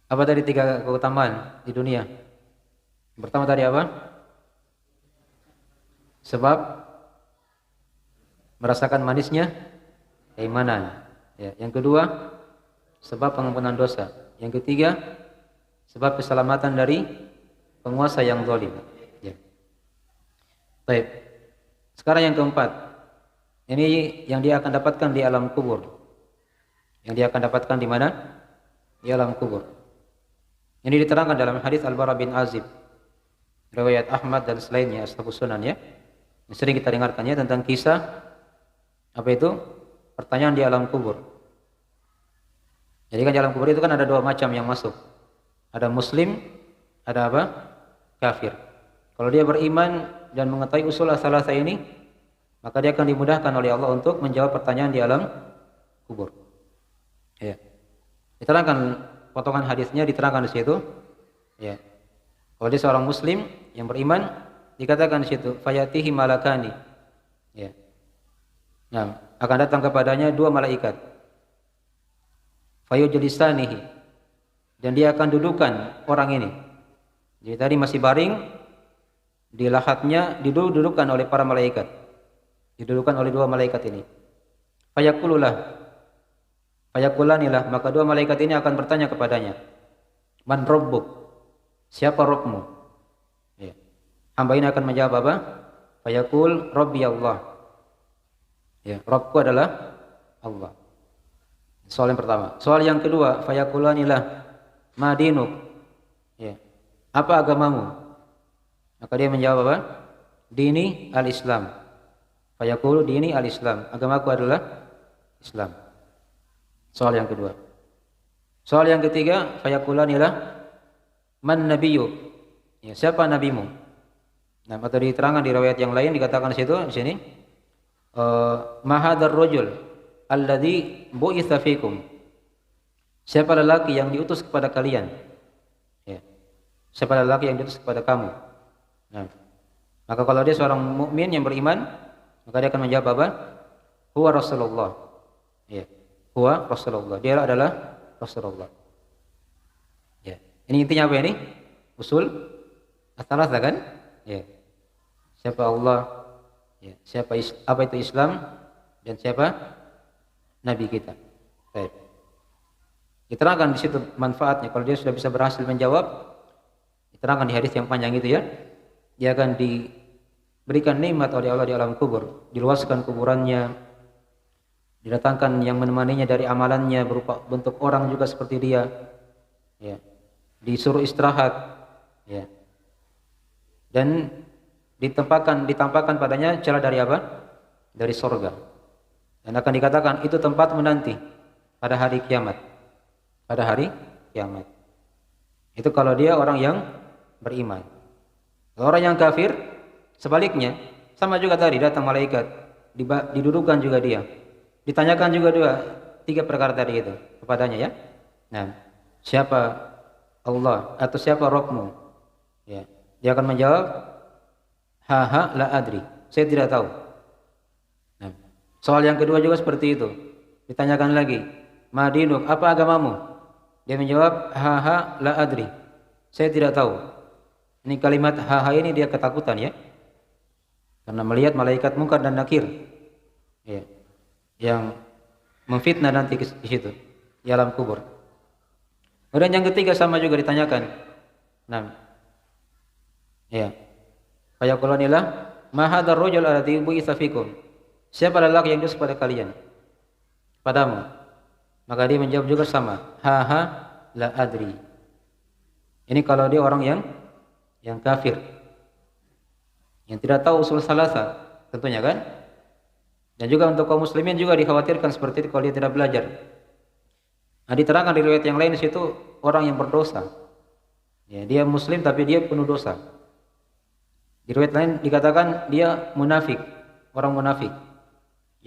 Apa tadi 3 keutamaan di dunia? Pertama tadi apa? Sebab merasakan manisnya keimanan. Ya. Yang kedua, sebab pengampunan dosa. Yang ketiga, sebab keselamatan dari penguasa yang zalim. Ya. Baik. Sekarang yang keempat. Ini yang dia akan dapatkan di alam kubur. Yang dia akan dapatkan di mana? Di alam kubur. Ini diterangkan dalam hadis Al-Bara bin Azib, riwayat Ahmad dan selainnya, Ashabus Sunan ya. Yang sering kita dengarkannya tentang kisah apa itu? Pertanyaan di alam kubur. Jadi kan di alam kubur itu kan ada 2 macam yang masuk. Ada muslim, ada apa? Kafir. Kalau dia beriman dan mengetahui usul ats-tsalatsah ini, maka dia akan dimudahkan oleh Allah untuk menjawab pertanyaan di alam kubur. Ya. Diterangkan potongan hadisnya, diterangkan di situ. Ya. Kalau dia seorang muslim yang beriman, dikatakan di situ fayatihi malakani. Ya. Nah, akan datang kepadanya 2 malaikat. Fayujlisanihi, dan dia akan dudukan orang ini. Jadi tadi masih baring, di lahatnya didudukkan oleh para malaikat. Didudukan oleh 2 malaikat ini. Fayakulanilah, maka 2 malaikat ini akan bertanya kepadanya, man rabbuk, siapa Rabbmu? Ya. Hamba ini akan menjawab apa? Fayaqul rabbi Allah. Ya, Rabbku adalah Allah. Soal yang pertama. Soal yang kedua, fayakulanilah ma dinuk. Ya. Apa agamamu? Maka dia menjawab apa? Dini al-Islam. Fayaqulu dini al-Islam. Agamaku adalah Islam. Soal yang kedua. Soal yang ketiga, fayakulanilah man nabiyyu. Ya, siapa nabimu? Nah, atau diterangkan di riwayat yang lain dikatakan di situ, di sini, mahadar rajul alladzi bu'itsa fikum. Siapa lelaki yang diutus kepada kalian? Ya. Siapa lelaki yang diutus kepada kamu? Nah, maka kalau dia seorang mukmin yang beriman, maka dia akan menjawab apa? Huwa Rasulullah. Ya. Huwa Rasulullah. Dia adalah Rasulullah. Ya. Ini intinya apa ini? Usul ats-tsalatsah kan? Ya. Siapa Allah? Ya. Apa itu Islam? Dan siapa Nabi kita? Baik. Diterangkan di situ manfaatnya. Kalau dia sudah bisa berhasil menjawab, diterangkan di hadis yang panjang itu ya. Dia akan diberikan nikmat oleh Allah di alam kubur, diluaskan kuburannya, didatangkan yang menemaninya dari amalannya berupa bentuk orang juga seperti dia, ya, disuruh istirahat, ya, dan ditampakkan padanya celah dari apa? Dari sorga, dan akan dikatakan itu tempat menanti pada hari kiamat, pada hari kiamat. Itu kalau dia orang yang beriman. Kalau orang yang kafir, sebaliknya, sama juga tadi datang malaikat, didudukkan juga dia, ditanyakan juga tiga perkara tadi itu kepadanya, ya. Nah, siapa Allah atau siapa Rabbmu? Ya, dia akan menjawab, ha la adri, saya tidak tahu. Nah, soal yang kedua juga seperti itu, ditanyakan lagi, ma dinuk, apa agamamu? Dia menjawab, ha la adri, saya tidak tahu. Ini kalimat ha ini dia ketakutan, ya, karena melihat malaikat Munkar dan Nakir, ya, yang memfitnah nanti di situ di alam kubur. Kemudian yang ketiga sama juga ditanyakan. Nah, ya, fayaqulanilah ma hadzal rajul alladzi bu'itsa fikum, siapa lelaki yang diutus pada kalian, padamu? Maka dia menjawab juga sama, ha la adri. Ini kalau dia orang yang kafir, yang tidak tahu usul salasa, tentunya kan. Dan juga untuk kaum muslimin juga dikhawatirkan seperti itu kalau dia tidak belajar. Nah, diterangkan di riwayat yang lain di situ orang yang berdosa, ya, dia muslim tapi dia penuh dosa. Di riwayat lain dikatakan dia munafik, orang munafik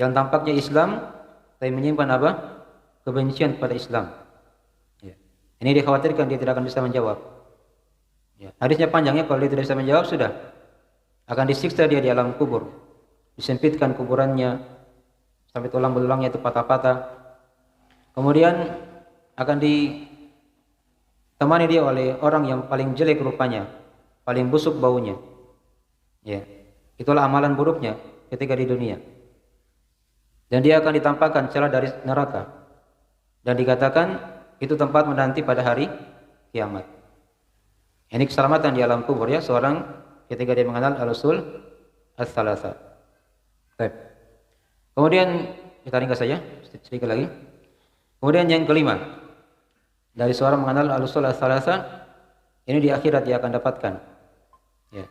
yang tampaknya Islam tapi menyimpan apa? Kebencian kepada Islam. Ya. Ini dikhawatirkan dia tidak akan bisa menjawab. Ya. Hadisnya panjangnya, kalau dia tidak bisa menjawab sudah akan disiksa dia di alam kubur, disempitkan kuburannya sampai tulang belulangnya itu patah-patah. Kemudian akan ditemani dia oleh orang yang paling jelek rupanya, paling busuk baunya. Ya, itulah amalan buruknya ketika di dunia. Dan dia akan ditampakkan celah dari neraka. Dan dikatakan itu tempat menanti pada hari kiamat. Ini keselamatan di alam kubur, ya, seorang ketika dia mengenal al-usul as-salasa. Baik. Kemudian kita ringkas saja sedikit lagi. Kemudian yang kelima, dari seorang mengenal al-usul as-salasa, ini di akhirat dia akan dapatkan. Ya.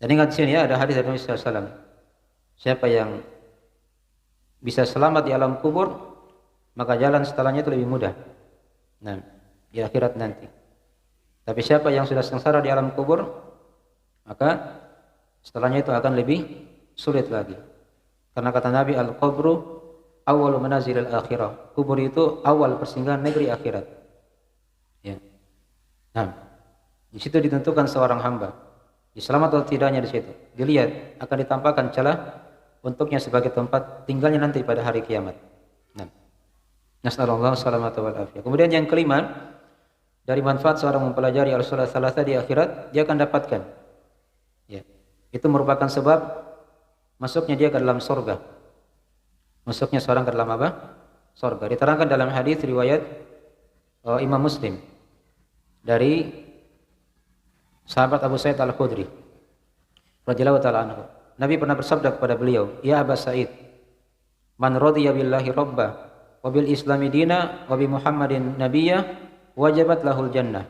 Dan ingat di sini, ya, ada hadis dari Nabi sallallahu alaihi wasallam. Siapa yang bisa selamat di alam kubur, maka jalan setelahnya itu lebih mudah. Nah, di akhirat nanti. Tapi siapa yang sudah sengsara di alam kubur, maka setelahnya itu akan lebih sulit lagi. Karena kata Nabi, al-qabru awwalu manazilil akhirah. Kubur itu awal persinggahan negeri akhirat. Ya. Nah, di situ ditentukan seorang hamba diselamat atau tidaknya di situ. Dilihat akan ditampakkan celah untuknya sebagai tempat tinggalnya nanti pada hari kiamat. Nah, nasallallahu salamata wal afiyah. Kemudian yang kelima, dari manfaat seorang mempelajari al-usul as-salasa di akhirat, dia akan dapatkan, ya, itu merupakan sebab masuknya dia ke dalam surga. Masuknya seorang ke dalam apa? Surga. Diterangkan dalam hadis riwayat Imam Muslim dari sahabat Abu Sa'id Al-Khudri radhiyallahu ta'ala anhu. Nabi pernah bersabda kepada beliau, "Ya Aba Sa'id, man radiya billahi rabbah wa bil islami dina wa bi Muhammadin nabiyya wajabat lahul jannah."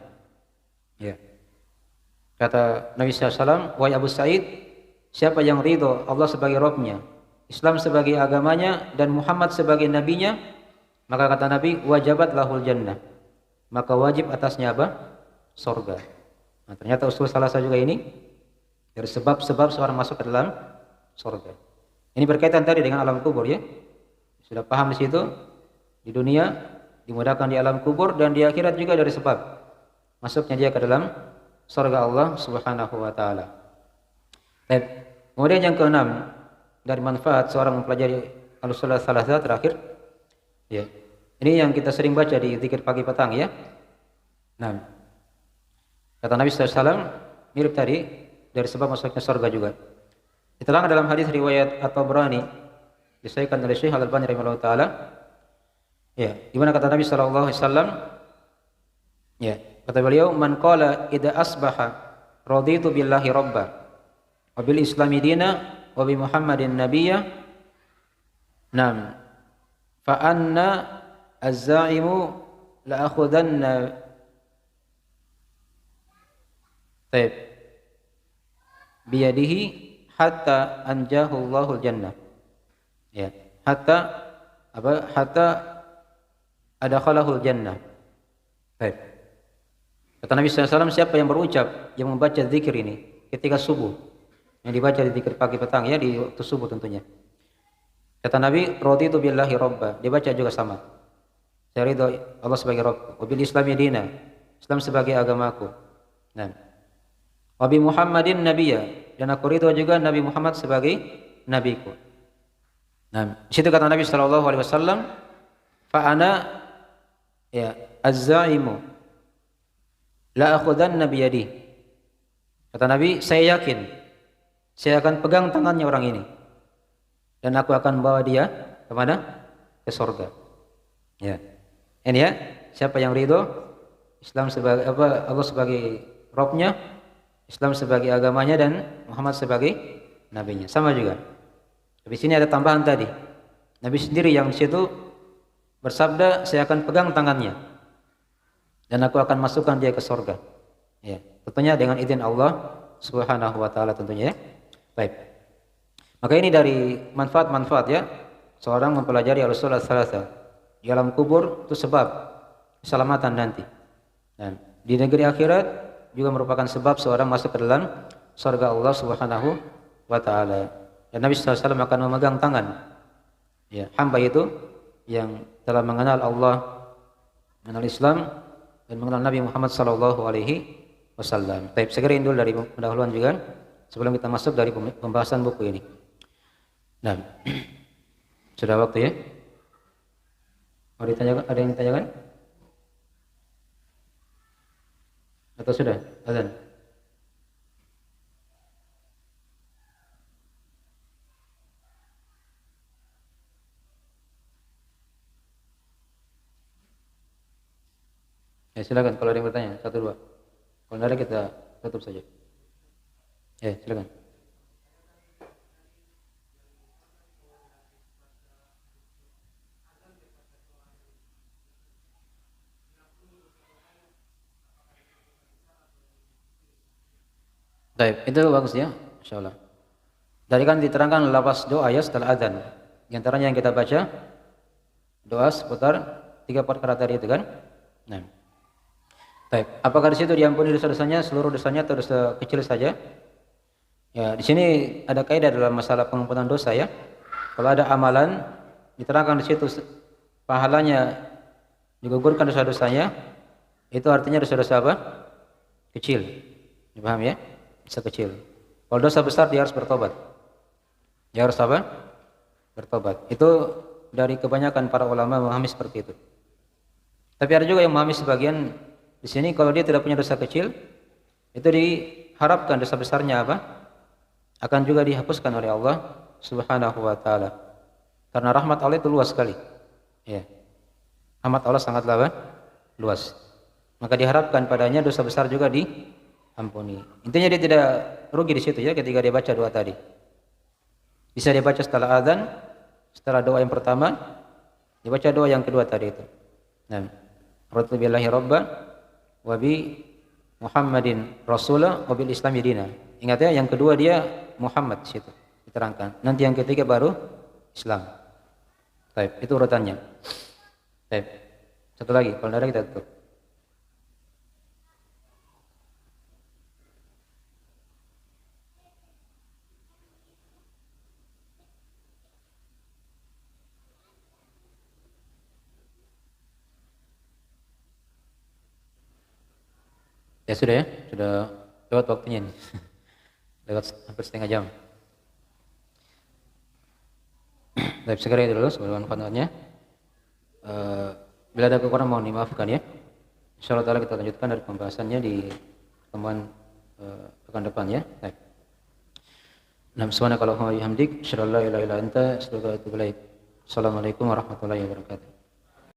Ya. Kata Nabi SAW, "Wahai Abu Sa'id, siapa yang ridho Allah sebagai Rabbnya, Islam sebagai agamanya, dan Muhammad sebagai nabinya, maka kata Nabi, wajabat lahul jannah, maka wajib atasnya apa? Surga." Nah, ternyata usul salasa juga ini dari sebab-sebab seorang masuk ke dalam surga. Ini berkaitan tadi dengan alam kubur, ya. Sudah paham di situ? Di dunia dimudahkan di alam kubur, dan di akhirat juga dari sebab masuknya dia ke dalam surga Allah Subhanahu wa taala. Baik. Kemudian yang keenam, dari manfaat seorang mempelajari al-usul salasa terakhir, ya. Ini yang kita sering baca di zikir pagi petang, ya. Nah, kata Nabi sallallahu alaihi wasallam mirip tadi, dari sebab masuknya surga juga. Diterangkan dalam hadis riwayat At-Tabrani disahihkan oleh Syekh Al-Albani rahimahullah taala, ya, di mana kata Nabi sallallahu alaihi wasallam, ya, kata beliau, "Man qala idza asbaha raditu billahi rabba wa bil islami dina wa bi Muhammadin nabiyya." Naam. fa anna az-za'imu la akhudanna taib biyadihi hatta anjahu Allahul jannah. Ya, hatta adakhalahul jannah. Baik. Kata Nabi SAW, siapa yang berucap, yang membaca zikir ini ketika subuh, yang dibaca di zikir pagi petang ya, di waktu subuh tentunya. Kata Nabi, raditu billahi robba, dibaca juga sama. Saya ridho Allah sebagai Rabb, wa bil islami dina, Islam sebagai agamaku. Nah, wa bi Muhammadin nabiyya, dan aku ridho juga Nabi Muhammad sebagai nabiku. Nah, di situ kata Nabi sallallahu alaihi wasallam, fa ana ya az-zaimu la akhudanna bi yadi. Kata Nabi, saya yakin saya akan pegang tangannya orang ini dan aku akan bawa dia kemana? Ke surga. Ya. Ini ya, siapa yang ridho Islam sebagai apa? Allah sebagai Rabb-nya, Islam sebagai agamanya, dan Muhammad sebagai nabinya. Sama juga. Di sini ada tambahan tadi. Nabi sendiri yang di situ bersabda, saya akan pegang tangannya dan aku akan masukkan dia ke surga. Ya, tentunya dengan izin Allah Subhanahu wa taala tentunya ya. Baik. Maka ini dari manfaat-manfaat ya seorang mempelajari al-usul ats-tsalatsa. Di alam kubur itu sebab keselamatan nanti. Dan di negeri akhirat juga merupakan sebab seorang masuk ke dalam surga Allah Subhanahu wa taala. Dan Nabi sallallahu alaihi wasallam akan memegang tangan ya hamba itu yang telah mengenal Allah, mengenal Islam, dan mengenal Nabi Muhammad sallallahu alaihi wasallam. Baik, segera dulu dari pendahuluan juga sebelum kita masuk dari pembahasan buku ini. Nah, sudah waktu ya? Mau ditanyakan, ada yang ditanyakan? Atau sudah? Azan? Ya silakan kalau ada yang bertanya, satu dua. Kalau tidak ada kita tutup saja. Ya silakan. Baik, itu bagus ya, insyaallah. Tadi kan diterangkan lafaz doa ya setelah adzan. Di antaranya yang kita baca doa seputar 3 perkara tadi itu kan. Nah, baik. Apakah di situ diampuni dosa-dosanya, seluruh dosanya, atau dosa kecil saja? Ya, di sini ada kaidah dalam masalah pengampunan dosa ya. Kalau ada amalan diterangkan di situ pahalanya digugurkan dosa-dosanya, itu artinya dosa-dosa apa? Kecil. Dipaham ya? Dosa kecil. Kalau dosa besar dia harus bertobat. Dia harus apa? Bertobat. Itu dari kebanyakan para ulama memahami seperti itu. Tapi ada juga yang memahami sebagian di sini kalau dia tidak punya dosa kecil, itu diharapkan dosa besarnya apa? Akan juga dihapuskan oleh Allah Subhanahu wa taala. Karena rahmat Allah itu luas sekali. Ya. Rahmat Allah sangatlah apa? Luas. Maka diharapkan padanya dosa besar juga diampuni. Intinya dia tidak rugi di situ ya ketika dia baca doa tadi. Bisa dia baca setelah adzan, setelah doa yang pertama, dibaca doa yang kedua tadi itu. Nah, raditu billahi robba wa bi Muhammadin rasulah wa bil islami dina. Ingat ya, yang kedua dia Muhammad situ diterangkan. Nanti yang ketiga baru Islam. Baik, itu urutannya. Baik. Satu lagi, kalau ada kita tutup. Ya sudah ya, sudah lewat waktunya ini. Lewat hampir setengah jam. Baik, segera itu dulu sebelum manfaatnya. Bila ada kekurangan mohon dimaafkan ya. Insyaallah taala kita lanjutkan dari pembahasannya di pertemuan pekan depan ya. Baik. Subhanakallahumma wa bihamdik, asyhadu an la ilaha illa anta, astaghfiruka wa atubu ilaik. Assalamualaikum warahmatullahi wabarakatuh.